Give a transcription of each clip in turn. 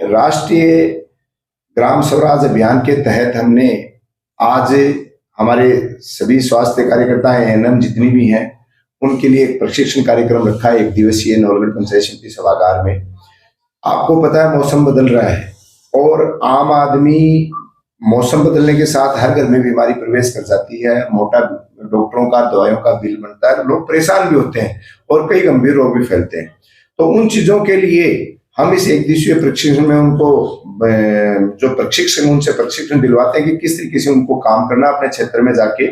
राष्ट्रीय ग्राम स्वराज अभियान के तहत हमने आज हमारे सभी स्वास्थ्य कार्यकर्ता एएनएम जितनी भी हैं उनके लिए एक प्रशिक्षण कार्यक्रम रखा है, 1 दिवसीय नवलगढ़ पंचायत समिति सभागार में। आपको पता है मौसम बदल रहा है और आम आदमी मौसम बदलने के साथ हर घर में बीमारी प्रवेश कर जाती है। मोटा डॉक्टरों का दवाइयों का बिल बनता है, लोग परेशान भी होते हैं और कई गंभीर रोग भी फैलते हैं। तो उन चीजों के लिए हम इस 1 दिवसीय प्रशिक्षण में उनको जो प्रशिक्षण उनसे प्रशिक्षण दिलवाते हैं कि किस तरीके से उनको काम करना अपने क्षेत्र में जाके।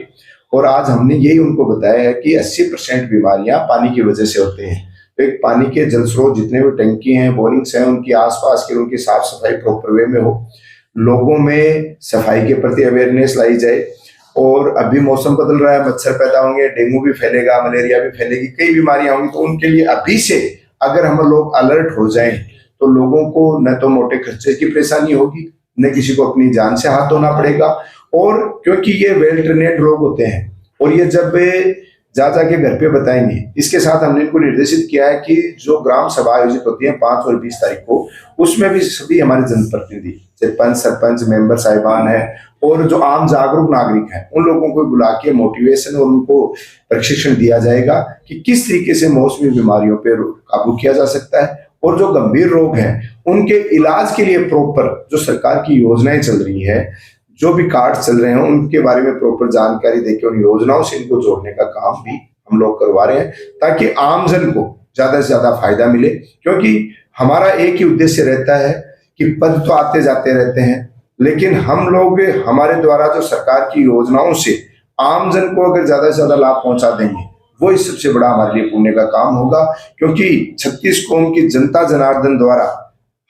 और आज हमने यही उनको बताया है कि 80% बीमारियां पानी की वजह से होते हैं। तो एक पानी के जल स्रोत जितने भी टंकी हैं, बोरिंग्स हैं, उनकी आसपास की उनकी साफ सफाई प्रॉपर वे में हो, लोगों में सफाई के प्रति अवेयरनेस लाई जाए। और अभी मौसम बदल रहा है, मच्छर पैदा होंगे, डेंगू भी फैलेगा, मलेरिया भी फैलेगी, कई बीमारियां होंगी। तो उनके लिए अभी से अगर हम लोग अलर्ट हो जाएं तो लोगों को न तो मोटे खर्चे की परेशानी होगी, न किसी को अपनी जान से हाथ धोना पड़ेगा। और क्योंकि ये वेल ट्रेनेड लोग होते हैं और ये जब जा जाके घर पे बताएंगे, इसके साथ हमने इनको निर्देशित किया है कि जो ग्राम सभा आयोजित होती है 5 और 20 तारीख को, उसमें भी सभी हमारे जनप्रतिनिधि जैसे पंच, सरपंच, मेंबर साहिबान है और जो आम जागरूक नागरिक हैं उन लोगों को बुला के मोटिवेशन और उनको प्रशिक्षण दिया जाएगा कि किस तरीके से मौसमी बीमारियों पर काबू किया जा सकता है। और जो गंभीर रोग हैं उनके इलाज के लिए प्रॉपर जो सरकार की योजनाएं चल रही है, जो भी कार्ड चल रहे हैं, उनके बारे में प्रॉपर जानकारी देकर उन योजनाओं से इनको जोड़ने का काम भी हम लोग करवा रहे हैं ताकि आमजन को ज्यादा से ज्यादा फायदा मिले। क्योंकि हमारा एक ही उद्देश्य रहता है कि पद तो आते जाते रहते हैं, लेकिन हम लोग हमारे द्वारा जो सरकार की योजनाओं से आमजन को अगर ज्यादा से ज्यादा लाभ पहुंचा देंगे, वो ही सबसे बड़ा हमारे लिए पुण्य का काम होगा। क्योंकि 36 कौम की जनता जनार्दन द्वारा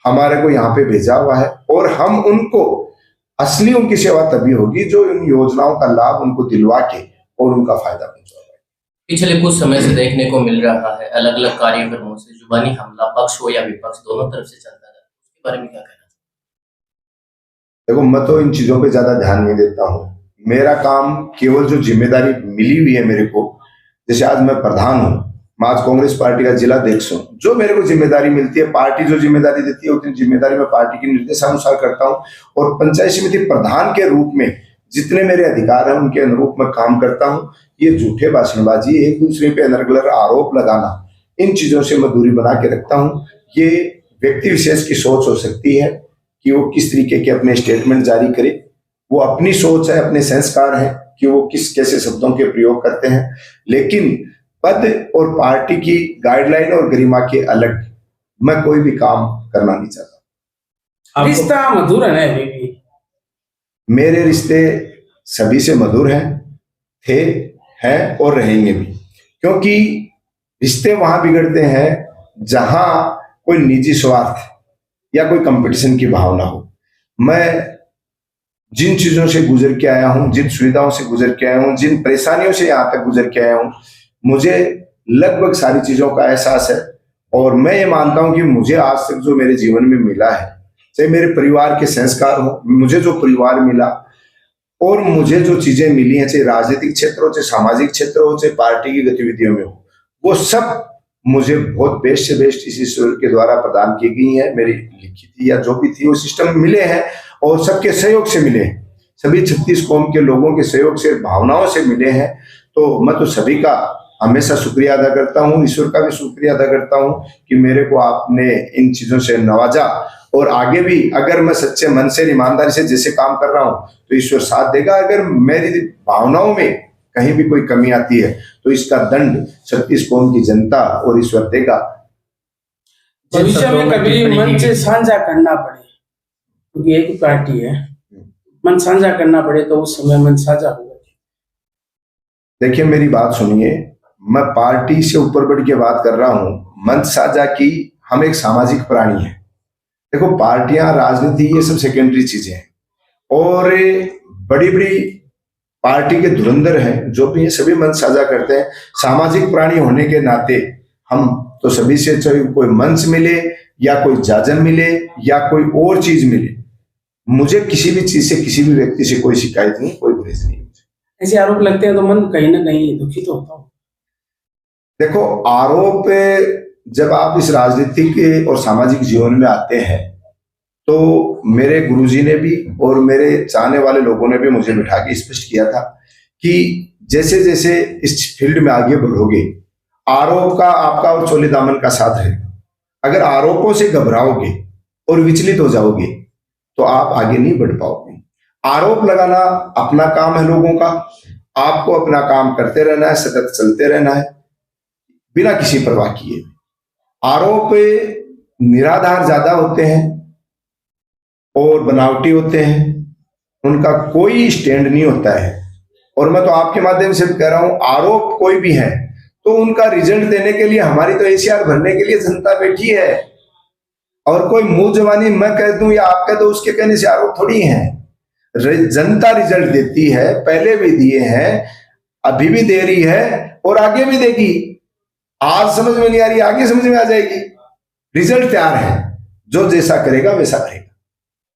हमारे को यहाँ पे भेजा हुआ है और हम उनको असली उनकी सेवा तभी होगी जो इन योजनाओं का लाभ उनको दिलवा के और उनका फायदा पहुंचाएगा। पिछले कुछ समय से देखने को मिल रहा है अलग अलग कार्यक्रमों से जुबानी हमला पक्ष हो या विपक्ष दोनों तरफ से चलता है, उसके बारे में क्या कहना? देखो, मैं तो इन चीजों पे ज्यादा ध्यान नहीं देता हूँ। मेरा काम केवल जो जिम्मेदारी मिली हुई है मेरे को, जैसे आज मैं प्रधान हूँ, मैं आज कांग्रेस पार्टी का जिलाध्यक्ष हूँ, जो मेरे को जिम्मेदारी मिलती है, पार्टी जो जिम्मेदारी देती है उतनी जिम्मेदारी मैं पार्टी के निर्देशानुसार करता हूँ। और पंचायत समिति प्रधान के रूप में जितने मेरे अधिकार हैं उनके अनुरूप मैं काम करता हूँ। ये झूठे भाषणबाजी, एक दूसरे पे अनर्गल आरोप लगाना, इन चीजों से मैं दूरी बना के रखता हूँ। ये व्यक्ति विशेष की सोच हो सकती है कि वो किस तरीके के अपने स्टेटमेंट जारी करे, वो अपनी सोच है, अपने संस्कार है कि वो किस कैसे शब्दों के प्रयोग करते हैं। लेकिन पद और पार्टी की गाइडलाइन और गरिमा के अलग मैं कोई भी काम करना नहीं चाहता। रिश्ता मधुर है अभी भी? मेरे रिश्ते सभी से मधुर हैं, थे, हैं और रहेंगे भी। क्योंकि रिश्ते वहां बिगड़ते हैं जहां कोई निजी स्वार्थ या कोई कंपटीशन की भावना हो। मैं जिन चीजों से गुजर के आया हूं, जिन सुविधाओं से गुजर के आया हूं, जिन परेशानियों से यहाँ तक गुजर के आया हूं, मुझे लगभग सारी चीजों का एहसास है। और मैं ये मानता हूं कि मुझे आज तक जो मेरे जीवन में मिला है, चाहे मेरे परिवार के संस्कार हो, मुझे जो परिवार मिला और मुझे जो चीजें मिली हैं, चाहे राजनीतिक क्षेत्र हो, चाहे सामाजिक क्षेत्र हो, चाहे पार्टी की गतिविधियों में हो, वो सब मुझे बहुत बेस्ट से बेस्ट इस ईश्वर के द्वारा प्रदान की गई है। मेरी लिखी या जो भी थी वो सिस्टम मिले हैं और सबके सहयोग से मिले हैं, सभी 36 कौम के लोगों के सहयोग से, भावनाओं से मिले हैं। तो मैं तो सभी का हमेशा शुक्रिया अदा करता हूँ, ईश्वर का भी शुक्रिया अदा करता हूँ कि मेरे को आपने इन चीजों से नवाजा। और आगे भी अगर मैं सच्चे मन से, ईमानदारी से जैसे काम कर रहा हूँ तो ईश्वर साथ देगा। अगर मेरी भावनाओं में कहीं भी कोई कमी आती है तो इसका दंड 36 कौम की जनता और ईश्वर देगा। भविष्य में कभी मंच साझा करना पड़े, क्योंकि एक पार्टी है, मन साझा करना पड़े तो उस समय मन साझा होगा। देखिए, मेरी बात सुनिए, मैं पार्टी से ऊपर बढ़ के बात कर रहा हूं। मंच साझा की, हम एक सामाजिक प्राणी हैं। देखो, पार्टियां, राजनीति, ये सब सेकेंडरी चीजें हैं। और बड़ी बड़ी पार्टी के धुरंधर हैं जो भी सभी मंच साझा करते हैं। सामाजिक प्राणी होने के नाते हम तो सभी से, चाहे कोई मंच मिले या कोई जाजन मिले या कोई और चीज मिले, मुझे किसी भी चीज से, किसी भी व्यक्ति से कोई शिकायत नहीं, कोई गुरेज नहीं। ऐसे आरोप लगते हैं तो मन कहीं ना कहीं दुखित तो होता हूँ। देखो, आरोप जब आप इस राजनीतिक और सामाजिक जीवन में आते हैं तो मेरे गुरुजी ने भी और मेरे चाहने वाले लोगों ने भी मुझे बिठा के स्पष्ट किया था कि जैसे जैसे इस फील्ड में आगे बढ़ोगे, आरोप का आपका और चोले दामन का साथ रहेगा। अगर आरोपों से घबराओगे और विचलित हो जाओगे तो आप आगे नहीं बढ़ पाओगे। आरोप लगाना अपना काम है लोगों का, आपको अपना काम करते रहना है, सतत चलते रहना है बिना किसी परवाह किए। आरोप निराधार ज्यादा होते हैं और बनावटी होते हैं, उनका कोई स्टैंड नहीं होता है। और मैं तो आपके माध्यम से कह रहा हूं, आरोप कोई भी है तो उनका रिजल्ट देने के लिए, हमारी तो एसीआर भरने के लिए जनता बैठी है। और कोई मुंह जबानी मैं कह दूं या आप कह दो, उसके कहने से आरोप थोड़ी है। जनता रिजल्ट देती है, पहले भी दिए हैं, अभी भी दे रही है और आगे भी देगी। आज समझ में नहीं आ रही, आगे समझ में आ जाएगी। रिजल्ट तैयार है, जो जैसा करेगा वैसा करेगा।